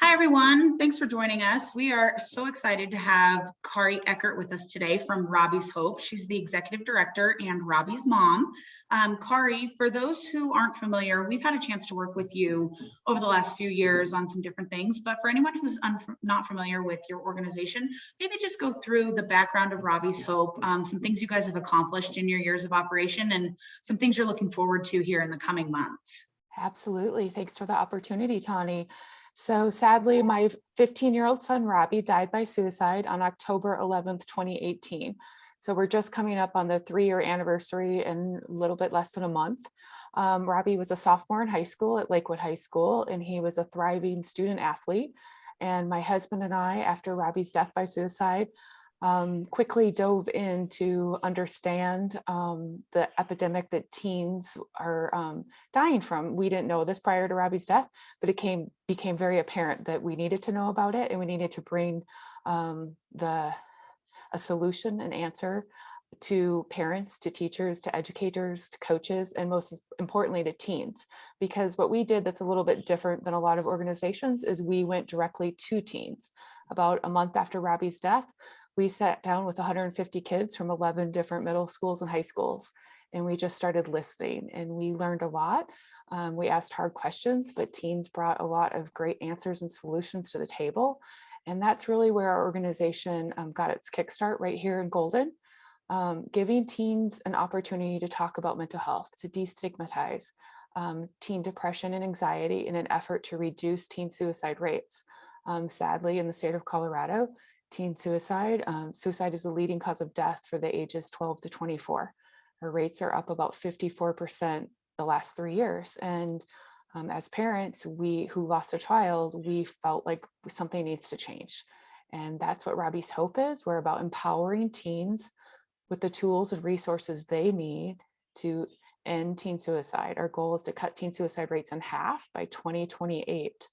Hi, everyone. Thanks for joining us. We are so excited to have Kari Eckert with us today from Robbie's Hope. She's the executive director and Robbie's mom. Kari, for those who aren't familiar, we've had a chance to work with you over the last few years on some different things, but for anyone who's not familiar with your organization, maybe just go through the background of Robbie's Hope, some things you guys have accomplished in your years of operation, and some things you're looking forward to here in the coming months. Absolutely. Thanks for the opportunity, Tawny. So sadly, my 15-year-old son, Robbie, died by suicide on October 11th, 2018. So we're just coming up on the 3-year anniversary in a little bit less than a month. Robbie was a sophomore in high school at Lakewood High School, and he was a thriving student athlete. And my husband and I, after Robbie's death by suicide, quickly dove in to understand the epidemic that teens are dying from. We didn't know this prior to Robbie's death, but it became very apparent that we needed to know about it, and we needed to bring a solution, an answer to parents, to teachers, to educators, to coaches, and most importantly to teens. Because what we did that's a little bit different than a lot of organizations is we went directly to teens. About a month after Robbie's death, we sat down with 150 kids from 11 different middle schools and high schools, and we just started listening, and we learned a lot. We asked hard questions, but teens brought a lot of great answers and solutions to the table. And that's really where our organization got its kickstart, right here in Golden, giving teens an opportunity to talk about mental health, to destigmatize teen depression and anxiety in an effort to reduce teen suicide rates. Sadly, in the state of Colorado, teen suicide is the leading cause of death for the ages 12 to 24. Our rates are up about 54% the last 3 years. And as parents, who lost a child, we felt like something needs to change. And that's what Robbie's Hope is. We're about empowering teens with the tools and resources they need to end teen suicide. Our goal is to cut teen suicide rates in half by 2028.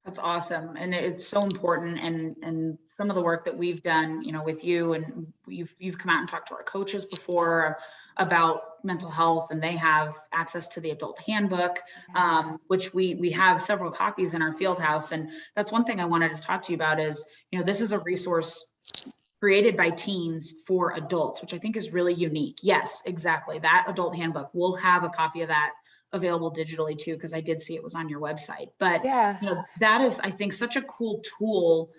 That's awesome. And it's so important. And some of the work that we've done, with you, and you've come out and talked to our coaches before about mental health, and they have access to the adult handbook, which we have several copies in our field house. And that's one thing I wanted to talk to you about is, this is a resource created by teens for adults, which I think is really unique. Yes, exactly. That adult handbook, we'll have a copy of that available digitally too, because I did see it was on your website. But Yeah. that is, I think, such a cool tool,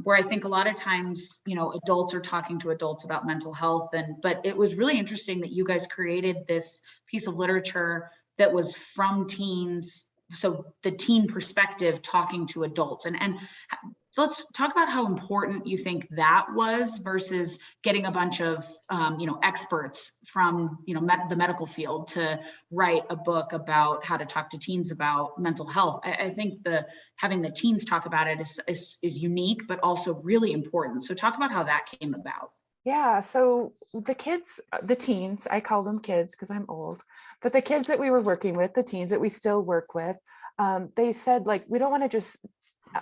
where I think a lot of times, adults are talking to adults about mental health. But it was really interesting that you guys created this piece of literature that was from teens. So the teen perspective talking to adults, and let's talk about how important you think that was versus getting a bunch of experts from the medical field to write a book about how to talk to teens about mental health. I think having the teens talk about it is unique, but also really important. So talk about how that came about. Yeah, so the kids, the teens, I call them kids because I'm old, but the kids that we were working with, the teens that we still work with, they said, like, we don't want to just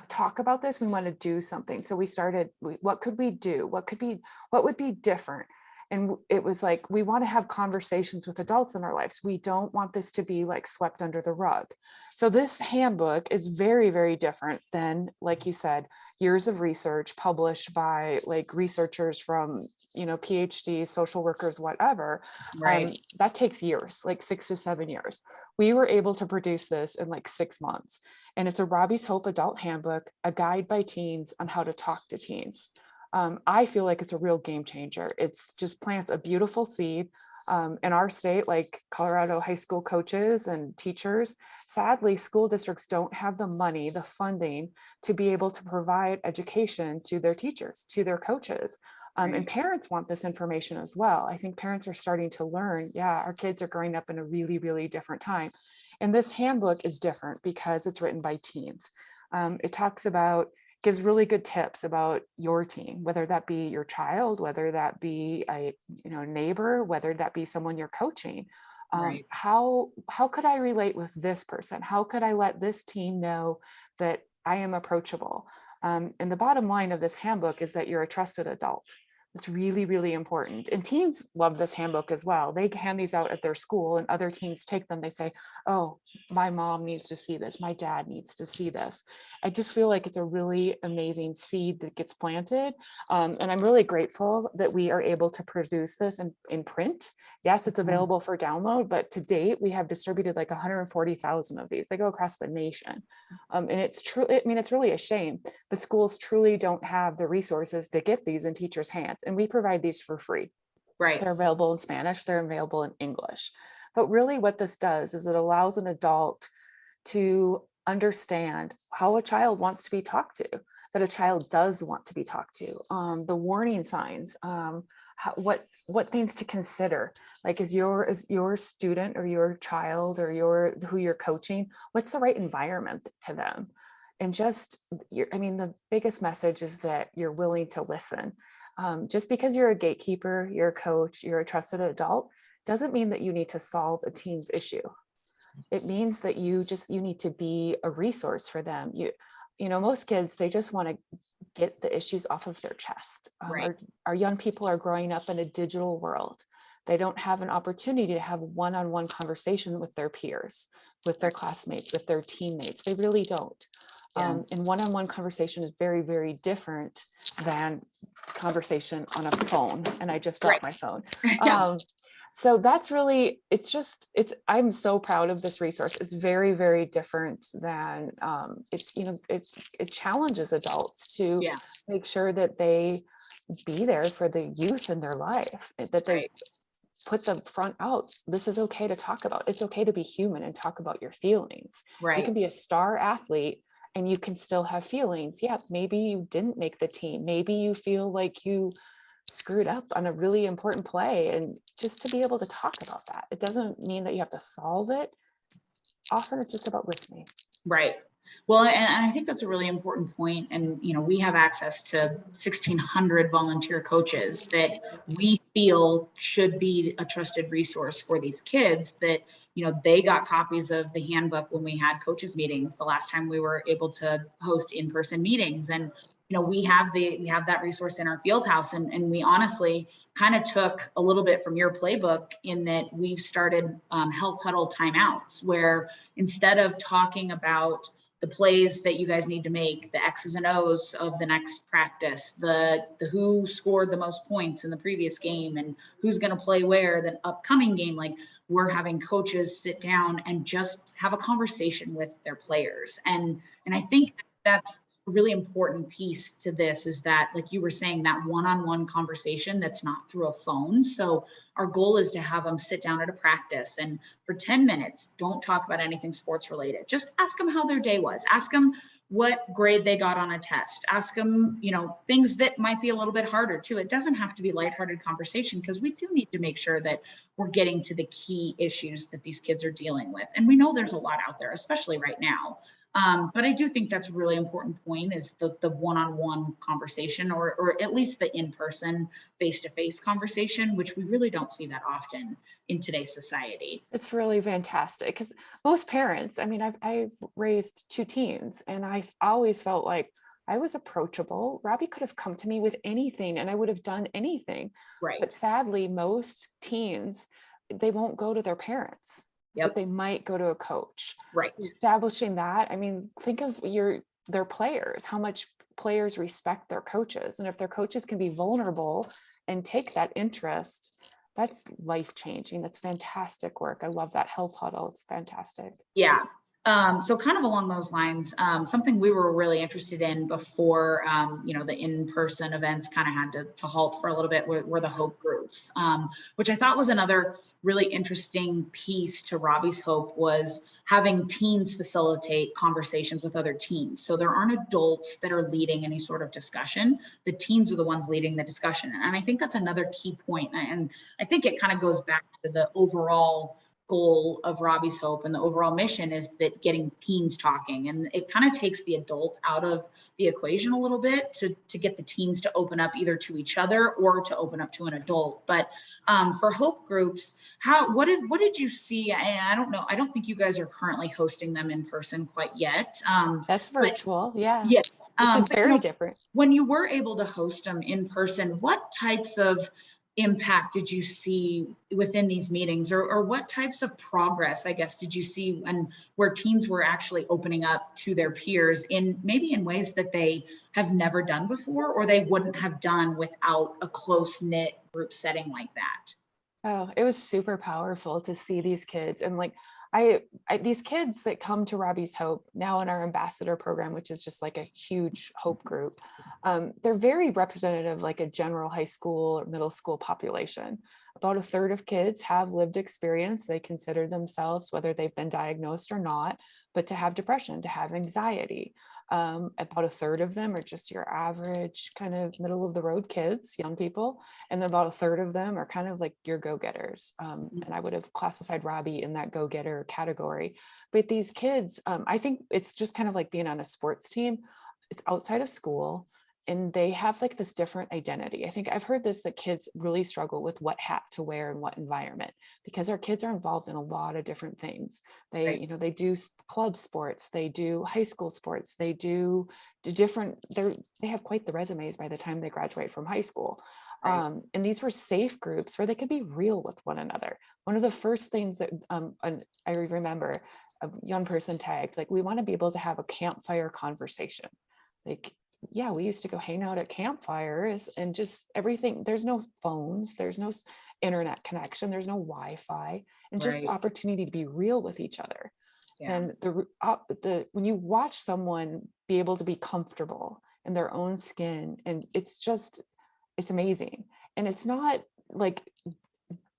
talk about this, we want to do something. So we started, what could we do? What would be different? And it was like, we want to have conversations with adults in our lives. We don't want this to be like swept under the rug. So this handbook is very, very different than, like you said, years of research published by like researchers from, PhD, social workers, whatever. Right. That takes years, like 6 to 7 years. We were able to produce this in like 6 months. And it's a Robbie's Hope adult handbook, a guide by teens on how to talk to teens. I feel like it's a real game changer. It's just plants a beautiful seed. In our state, like Colorado high school coaches and teachers, sadly, school districts don't have the money, the funding to be able to provide education to their teachers, to their coaches. And parents want this information as well. I think parents are starting to learn, yeah, our kids are growing up in a really, really different time. And this handbook is different because it's written by teens. It gives really good tips about your teen, whether that be your child, whether that be a neighbor, whether that be someone you're coaching. Right. How could I relate with this person? How could I let this teen know that I am approachable? And the bottom line of this handbook is that you're a trusted adult. It's really, really important. And teens love this handbook as well. They hand these out at their school and other teens take them. They say, oh, my mom needs to see this. My dad needs to see this. I just feel like it's a really amazing seed that gets planted. And I'm really grateful that we are able to produce this in print. Yes, it's Mhm. available for download, but to date, we have distributed like 140,000 of these. They go across the nation. And it's true. I mean, it's really a shame, but schools truly don't have the resources to get these in teachers' hands. And we provide these for free. Right, They're available in Spanish, they're available in English. But really what this does is it allows an adult to understand how a child wants to be talked to, that a child does want to be talked to, the warning signs, what things to consider. Like is your student or your child or who you're coaching, what's the right environment to them? And just, I mean, the biggest message is that you're willing to listen. Just because you're a gatekeeper, you're a coach, you're a trusted adult, doesn't mean that you need to solve a teen's issue. It means that you need to be a resource for them. Most kids, they just want to get the issues off of their chest. right. Our young people are growing up in a digital world. They don't have an opportunity to have one-on-one conversation with their peers, with their classmates, with their teammates. They really don't. Yeah. And one-on-one conversation is very, very different than conversation on a phone. And I just Right. dropped my phone. Yeah. So that's really, I'm so proud of this resource. It's very, very different than, it challenges adults to Yeah. make sure that they be there for the youth in their life, that they Right. put the front out. This is okay to talk about. It's okay to be human and talk about your feelings. You Right. can be a star athlete and you can still have feelings. Yeah, maybe you didn't make the team. Maybe you feel like you screwed up on a really important play, and just to be able to talk about that. It doesn't mean that you have to solve it. Often it's just about listening. Right. Well, and I think that's a really important point. And, we have access to 1,600 volunteer coaches that we feel should be a trusted resource for these kids that, they got copies of the handbook when we had coaches meetings the last time we were able to host in-person meetings. And, we have that resource in our field house. And we honestly kind of took a little bit from your playbook in that we've started health huddle timeouts where instead of talking about the plays that you guys need to make, the X's and O's of the next practice, the who scored the most points in the previous game and who's going to play where the upcoming game, like we're having coaches sit down and just have a conversation with their players. And I think that's a really important piece to this is that, like you were saying, that one-on-one conversation that's not through a phone. So our goal is to have them sit down at a practice and for 10 minutes, don't talk about anything sports related. Just ask them how their day was. Ask them what grade they got on a test. Ask them, things that might be a little bit harder too. It doesn't have to be lighthearted conversation because we do need to make sure that we're getting to the key issues that these kids are dealing with. And we know there's a lot out there, especially right now. But I do think that's a really important point is the one-on-one conversation or at least the in-person face-to-face conversation, which we really don't see that often in today's society. It's really fantastic because most parents, I mean, I've raised two teens and I've always felt like I was approachable. Robbie could have come to me with anything and I would have done anything. Right. But sadly, most teens, they won't go to their parents, but Yep. they might go to a coach. Right. So establishing that, I mean, think of their players, how much players respect their coaches. And if their coaches can be vulnerable and take that interest, that's life changing. That's fantastic work. I love that health huddle. It's fantastic. Yeah. So kind of along those lines, something we were really interested in before, the in-person events kind of had to halt for a little bit were the Hope groups, which I thought was another really interesting piece to Robbie's Hope was having teens facilitate conversations with other teens. So there aren't adults that are leading any sort of discussion. The teens are the ones leading the discussion. And I think that's another key point. And I think it kind of goes back to the overall goal of Robbie's Hope and the overall mission is that getting teens talking, and it kind of takes the adult out of the equation a little bit to get the teens to open up either to each other or to open up to an adult. But for Hope groups, what did you see? I don't know. I don't think you guys are currently hosting them in person quite yet. That's virtual, yeah, Yes, which is but very different. when you were able to host them in person, what types of impact did you see within these meetings, or what types of progress, I guess, did you see where teens were actually opening up to their peers in maybe in ways that they have never done before, or they wouldn't have done without a close knit group setting like that? Oh, it was super powerful to see these kids. And like, these kids that come to Robbie's Hope now in our ambassador program, which is just like a huge hope group, they're very representative, like a general high school or middle school population. About a third of kids have lived experience. They consider themselves, whether they've been diagnosed or not, but to have depression, to have anxiety. About a third of them are just your average kind of middle of the road kids, young people. And then about a third of them are kind of like your go-getters. And I would have classified Robbie in that go-getter category. But these kids, I think it's just kind of like being on a sports team. It's outside of school, and they have like this different identity. I think I've heard this, that kids really struggle with what hat to wear in what environment, because our kids are involved in a lot of different things. They, Right. you know, they do club sports, they do high school sports, they do different, they have quite the resumes by the time they graduate from high school. Right. And these were safe groups where they could be real with one another. One of the first things that I remember a young person tagged, like, we want to be able to have a campfire conversation. Like, yeah, we used to go hang out at campfires and just everything. There's no phones, there's no internet connection, there's no Wi-Fi, and just Right. opportunity to be real with each other. Yeah. And when you watch someone be able to be comfortable in their own skin, and it's amazing. And it's not like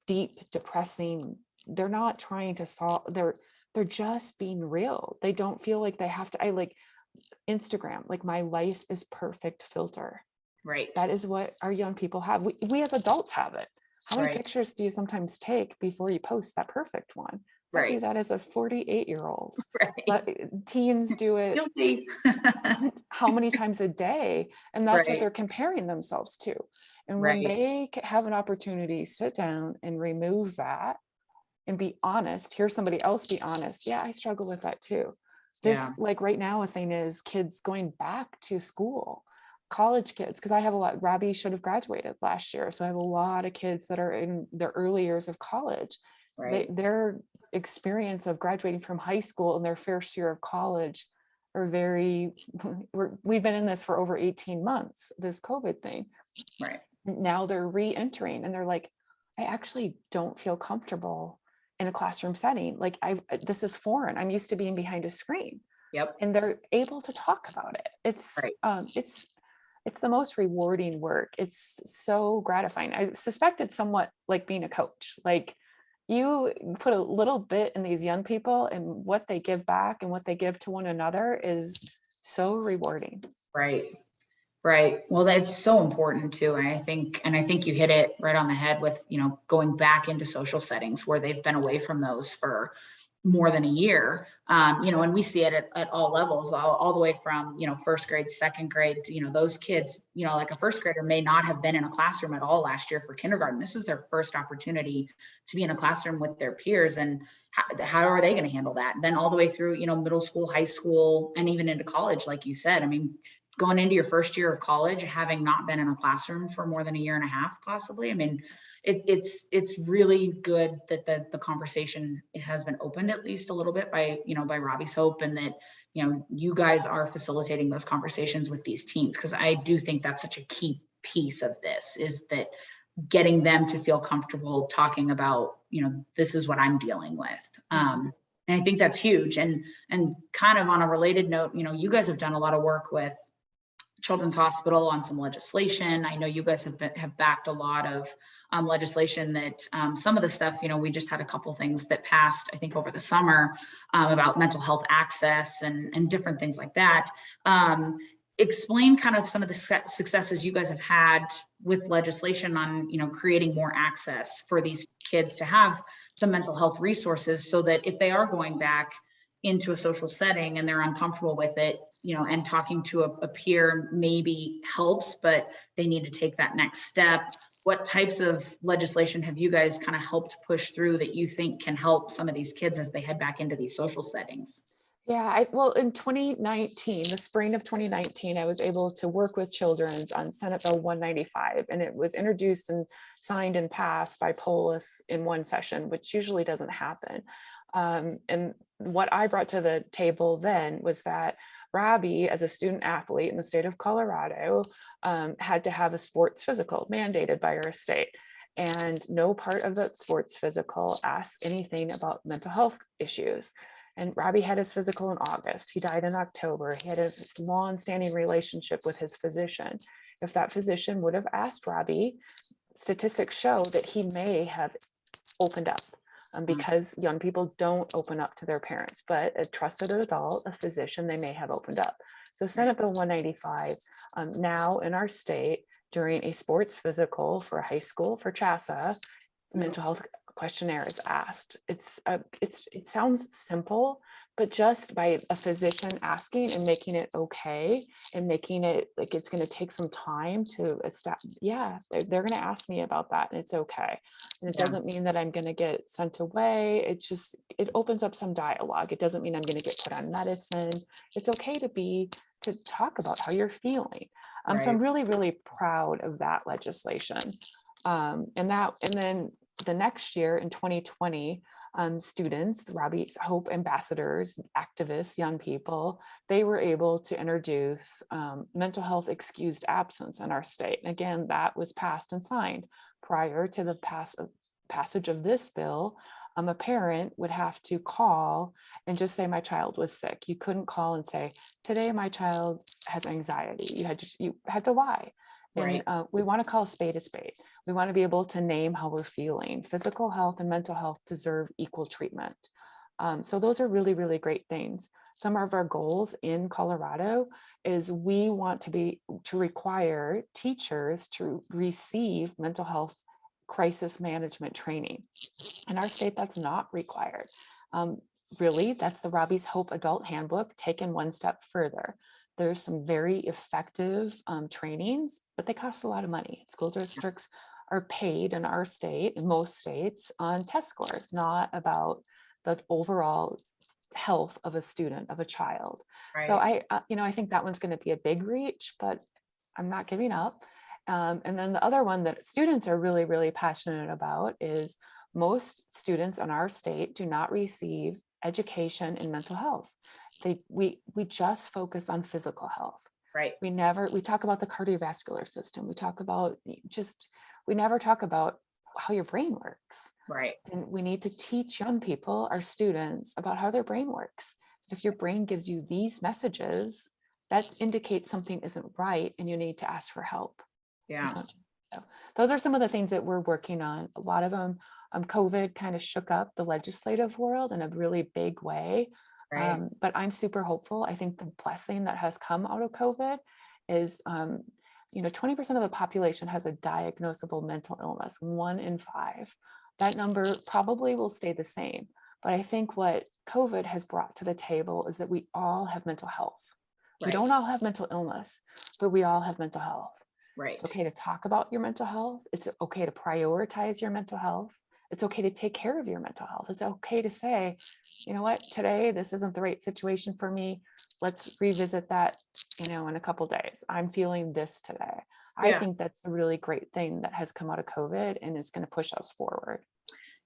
deep depressing. They're not trying to solve, they're just being real. They don't feel like they have to. I like Instagram, like my life is perfect filter. Right. That is what our young people have. We as adults have it. How many Right. pictures do you sometimes take before you post that perfect one? I do Right. that as a 48-year-old. Right. Teens do it Guilty. how many times a day? And that's what Right. they're comparing themselves to. And when Right. they have an opportunity, sit down and remove that and be honest, hear somebody else be honest. Yeah, I struggle with that too. This, Yeah. like right now, a thing is kids going back to school, college kids, because I have a lot. Robbie should have graduated last year, so I have a lot of kids that are in their early years of college. Right. Their experience of graduating from high school and their first year of college are very. We've been in this for over 18 months, this COVID thing. Right. Now they're re-entering, and they're like, I actually don't feel comfortable in a classroom setting. Like, this is foreign. I'm used to being behind a screen. Yep. And they're able to talk about it. Right. It's the most rewarding work. It's so gratifying. I suspect it's somewhat like being a coach. Like, you put a little bit in these young people, and what they give back and what they give to one another is so rewarding. Right. Right. Well, that's so important too. And I think you hit it right on the head with, going back into social settings where they've been away from those for more than a year. And we see it at all levels, all the way from, first grade, second grade, those kids, like a first grader may not have been in a classroom at all last year for kindergarten. This is their first opportunity to be in a classroom with their peers. And how are they going to handle that? And then all the way through, middle school, high school, and even into college, like you said. I mean, going into your first year of college, having not been in a classroom for more than a year and a half, possibly. I mean, it's really good that the conversation has been opened at least a little bit by Robbie's Hope, and that you guys are facilitating those conversations with these teens, because I do think that's such a key piece of this, is that getting them to feel comfortable talking about, this is what I'm dealing with. And I think that's huge. And kind of on a related note, you guys have done a lot of work with Children's Hospital on some legislation. I know you guys have backed a lot of legislation that some of the stuff, we just had a couple things that passed, I think, over the summer about mental health access and different things like that. Explain kind of some of the successes you guys have had with legislation on, creating more access for these kids to have some mental health resources so that if they are going back into a social setting and they're uncomfortable with it, and talking to a peer maybe helps, but they need to take that next step. What types of legislation have you guys kind of helped push through that you think can help some of these kids as they head back into these social settings? Yeah, well, in 2019, the spring of 2019, I was able to work with Children's on Senate Bill 195, and it was introduced and signed and passed by Polis in one session, which usually doesn't happen. And what I brought to the table then was that Robbie, as a student athlete in the state of Colorado, had to have a sports physical mandated by our state. And no part of the sports physical asks anything about mental health issues. And Robbie had his physical in August. He died in October. He had a long-standing relationship with his physician. If that physician would have asked Robbie, statistics show that he may have opened up, because young people don't open up to their parents, but a trusted adult, a physician, they may have opened up. So Senate Bill 195, now in our state, during a sports physical for high school, for CHASA, mental health questionnaire is asked. It sounds simple, but just by a physician asking and making it okay, and making it like it's going to take some time to establish, they're going to ask me about that, and it's okay. And it doesn't mean that I'm going to get sent away. It opens up some dialogue. It doesn't mean I'm going to get put on medicine. It's okay to talk about how you're feeling. So I'm really, really proud of that legislation. And then the next year in 2020, students, Robbie's Hope ambassadors, activists, young people, they were able to introduce mental health excused absence in our state. And again, that was passed and signed prior to the passage of this bill. A parent would have to call and just say, my child was sick. You couldn't call and say, today my child has anxiety. You had to lie. And we want to call a spade a spade. We want to be able to name how we're feeling. Physical health and mental health deserve equal treatment. So those are really, really great things. Some of our goals in Colorado is we want to require teachers to receive mental health crisis management training. In our state, that's not required. Really, that's the Robbie's Hope Adult Handbook taken one step further. There's some very effective trainings, but they cost a lot of money. School districts are paid in our state, in most states, on test scores, not about the overall health of a student, of a child. So I think that one's going to be a big reach, but I'm not giving up. And then the other one that students are really, really passionate about is most students in our state do not receive education in mental health. We just focus on physical health. Right. We talk about the cardiovascular system. We never talk about how your brain works. Right. And we need to teach young people, our students, about how their brain works. If your brain gives you these messages, that indicates something isn't right and you need to ask for help. Yeah. So those are some of the things that we're working on. A lot of them, COVID kind of shook up the legislative world in a really big way. Right. But I'm super hopeful. I think the blessing that has come out of COVID is, 20% of the population has a diagnosable mental illness, 1 in 5. That number probably will stay the same. But I think what COVID has brought to the table is that we all have mental health. Right. We don't all have mental illness, but we all have mental health. Right. It's okay to talk about your mental health. It's okay to prioritize your mental health. It's okay to take care of your mental health. It's okay to say, you know what, today, this isn't the right situation for me. Let's revisit that, in a couple of days. I'm feeling this today. I think that's a really great thing that has come out of COVID and is going to push us forward.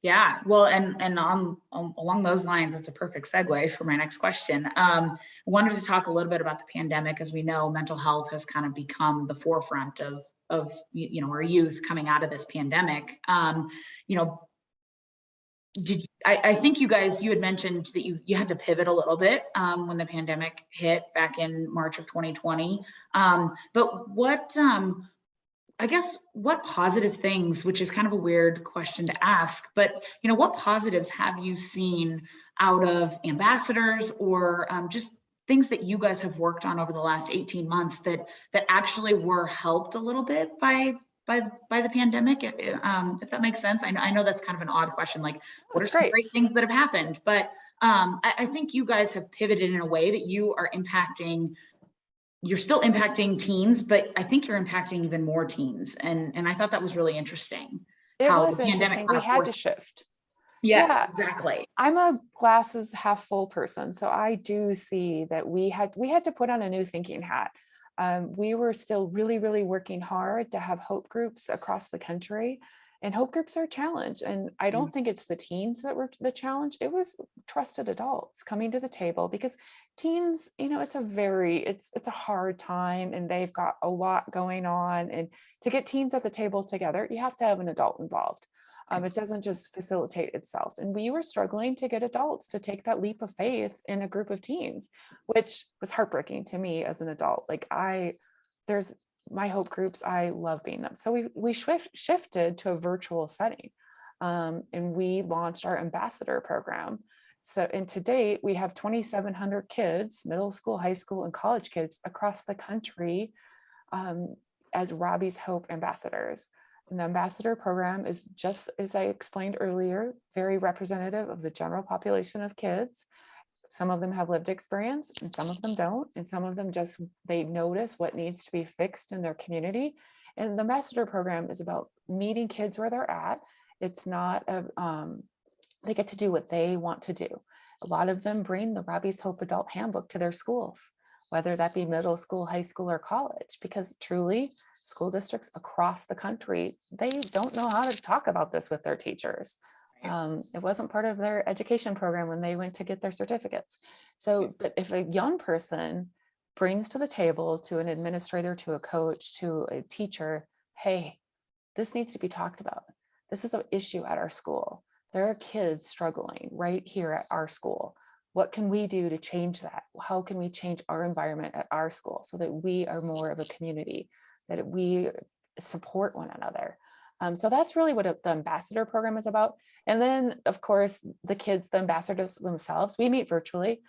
Yeah, well, and along those lines, it's a perfect segue for my next question. I wanted to talk a little bit about the pandemic. As we know, mental health has kind of become the forefront of our youth coming out of this pandemic. I think you had mentioned that you had to pivot a little bit when the pandemic hit back in March of 2020. But I guess what positive things, which is kind of a weird question to ask, but what positives have you seen out of ambassadors or just things that you guys have worked on over the last 18 months that actually were helped a little bit by by the pandemic? If that makes sense. I know that's kind of an odd question, like what are That's some great. great things that have happened? But I think you guys have pivoted in a way that you are impacting, you're still impacting teens, but I think you're impacting even more teens. And I thought that was really interesting It how was the pandemic interesting. kind We of had to forced. shift. Yes, Yeah, exactly. I'm a glasses half full person, so I do see that we had to put on a new thinking hat. We were still really, really working hard to have hope groups across the country, and hope groups are a challenge. And I Mm, don't think it's the teens that were the challenge. It was trusted adults coming to the table because teens, it's a hard time, and they've got a lot going on. And to get teens at the table together, you have to have an adult involved. It doesn't just facilitate itself. And we were struggling to get adults to take that leap of faith in a group of teens, which was heartbreaking to me as an adult. There's my hope groups, I love being them. So we shifted to a virtual setting, and we launched our ambassador program. So, and to date, we have 2,700 kids, middle school, high school, and college kids across the country, um, as Robbie's Hope ambassadors. And the ambassador program is, just as I explained earlier, very representative of the general population of kids. Some of them have lived experience and some of them don't. And some of them just, they notice what needs to be fixed in their community. And the ambassador program is about meeting kids where they're at. It's not they get to do what they want to do. A lot of them bring the Robbie's Hope Adult Handbook to their schools, whether that be middle school, high school, or college, because truly school districts across the country, they don't know how to talk about this with their teachers. It wasn't part of their education program when they went to get their certificates. So, but if a young person brings to the table, to an administrator, to a coach, to a teacher, hey, this needs to be talked about. This is an issue at our school. There are kids struggling right here at our school. What can we do to change that? How can we change our environment at our school so that we are more of a community, that we support one another? So that's really what the ambassador program is about. And then, of course, the kids, the ambassadors themselves, we meet virtually.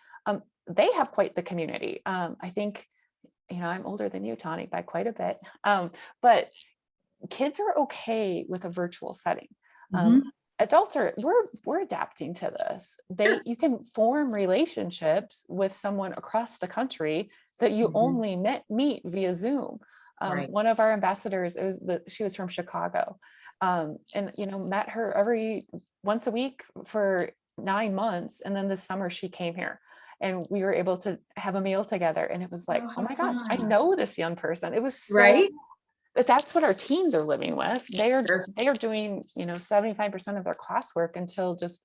They have quite the community. I think, I'm older than you, Tani, by quite a bit. But kids are okay with a virtual setting. Um, mhm. Adults are, we're adapting to this. Sure. You can form relationships with someone across the country that you Mhm. only meet via Zoom. Right. One of our ambassadors, she was from Chicago, and met her every once a week for 9 months, and then this summer she came here, and we were able to have a meal together, and it was like, Oh, oh how my gosh, I fun. know this young person. It was so, Right? but that's what our teens are living with. They are Sure. they are doing, 75% of their classwork until just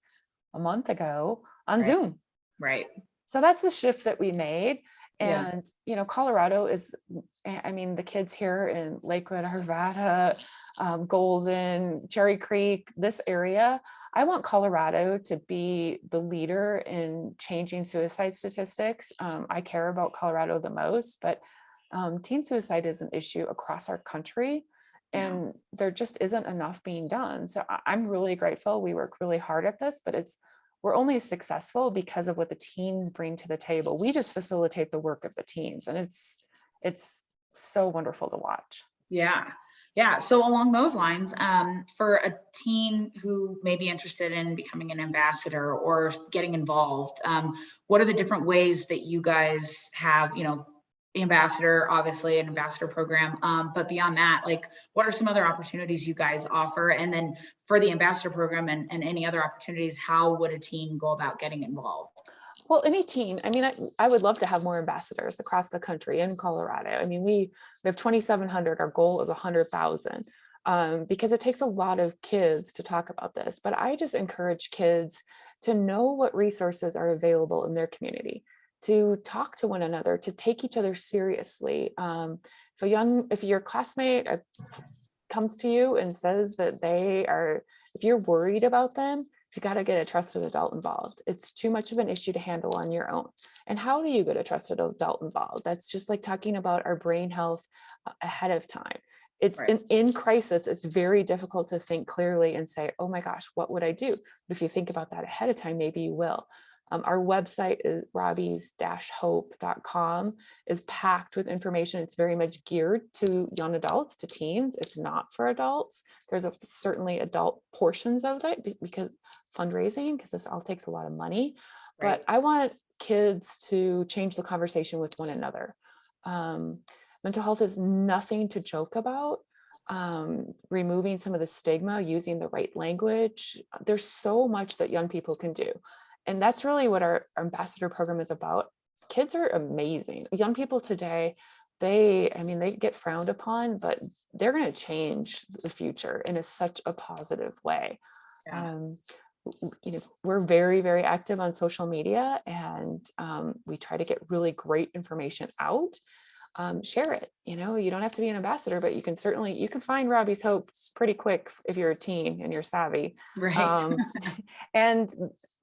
a month ago on Right. Zoom. Right. So that's the shift that we made. Yeah. And, Colorado is, I mean, the kids here in Lakewood, Arvada, Golden, Cherry Creek, this area, I want Colorado to be the leader in changing suicide statistics. I care about Colorado the most, but teen suicide is an issue across our country, Yeah. and there just isn't enough being done. So I'm really grateful. We work really hard at this, but we're only successful because of what the teens bring to the table. We just facilitate the work of the teens, and it's so wonderful to watch. Yeah. Yeah. So along those lines, for a teen who may be interested in becoming an ambassador or getting involved, what are the different ways that you guys have, the ambassador, obviously an ambassador program, but beyond that, like what are some other opportunities you guys offer? And then for the ambassador program and any other opportunities, how would a teen go about getting involved? Well, any teen, I mean, I would love to have more ambassadors across the country in Colorado. I mean, we have 2,700. Our goal is 100,000, because it takes a lot of kids to talk about this. But I just encourage kids to know what resources are available in their community, to talk to one another, to take each other seriously. If your classmate comes to you and says that if you're worried about them, you got to get a trusted adult involved. It's too much of an issue to handle on your own. And how do you get a trusted adult involved? That's just like talking about our brain health ahead of time. It's Right. in crisis, it's very difficult to think clearly and say, oh my gosh, what would I do? But if you think about that ahead of time, maybe you will. Our website is robbies-hope.com, is packed with information. It's very much geared to young adults, to teens. It's not for adults. There's certainly adult portions of it because fundraising, because this all takes a lot of money. Right. But I want kids to change the conversation with one another. Mental health is nothing to joke about. Removing some of the stigma, using the right language. There's so much that young people can do. And that's really what our ambassador program is about. Kids are amazing. Young people today, they get frowned upon, but they're going to change the future in such a positive way. Yeah. We're very, very active on social media, and we try to get really great information out. Share it. You don't have to be an ambassador, but you can find Robbie's Hope pretty quick if you're a teen and you're savvy. Right. And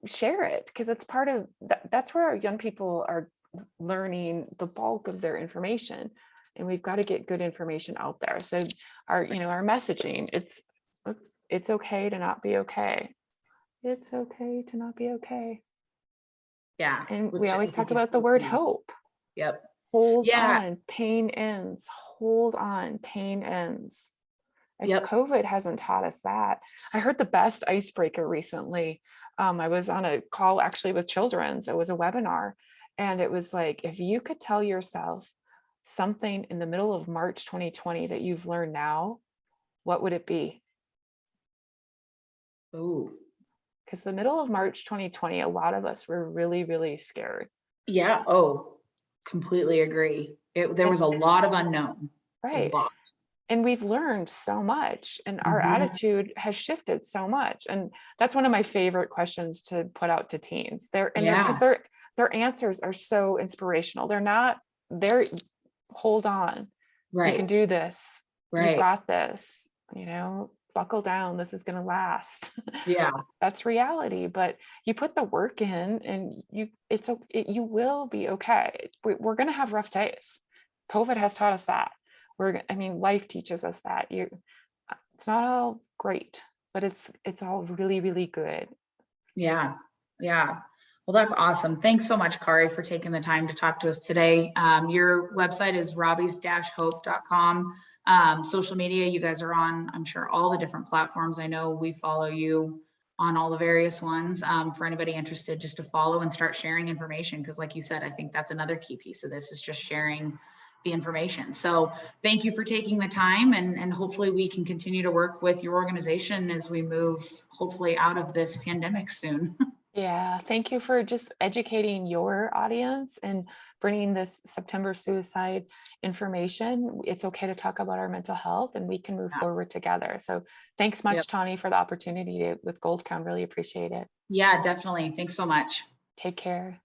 share it, because it's part of that's where our young people are learning the bulk of their information, and we've got to get good information out there. So our messaging, it's okay to not be okay. It's okay to not be okay. Yeah. And Which we I always think talk is about the so word key. hope. Yep. Hold Yeah. on, pain ends. Hold on, pain ends. If Yep. COVID hasn't taught us that. I heard the best icebreaker recently. I was on a call actually with Children's. It was a webinar. And it was like, if you could tell yourself something in the middle of March 2020 that you've learned now, what would it be? Oh. Because the middle of March 2020, a lot of us were really, really scared. Yeah. Oh, completely agree. There was a lot of unknown. A Right. lot. And we've learned so much, and our Mhm. attitude has shifted so much. And that's one of my favorite questions to put out to teens. Because Yeah. their answers are so inspirational. They're hold on, you can Right. do this, you've Right. got this, buckle down, this is going to last. Yeah. That's reality, but you put the work in, and you will be okay. We're going to have rough days. COVID has taught us that. Life teaches us that it's not all great, but it's all really, really good. Yeah. Yeah. Well, that's awesome. Thanks so much, Kari, for taking the time to talk to us today. Your website is robbies-hope.com. Social media, you guys are on, I'm sure, all the different platforms. I know we follow you on all the various ones. For anybody interested, just to follow and start sharing information, because like you said, I think that's another key piece of this, is just sharing the information. So thank you for taking the time, and hopefully we can continue to work with your organization as we move hopefully out of this pandemic soon. Yeah, thank you for just educating your audience and bringing this September suicide information. It's okay to talk about our mental health, and we can move Yeah. forward together. So thanks Yep. much, Tawny, for the opportunity with GoldCown. Really appreciate it. Yeah, definitely. Thanks so much. Take care.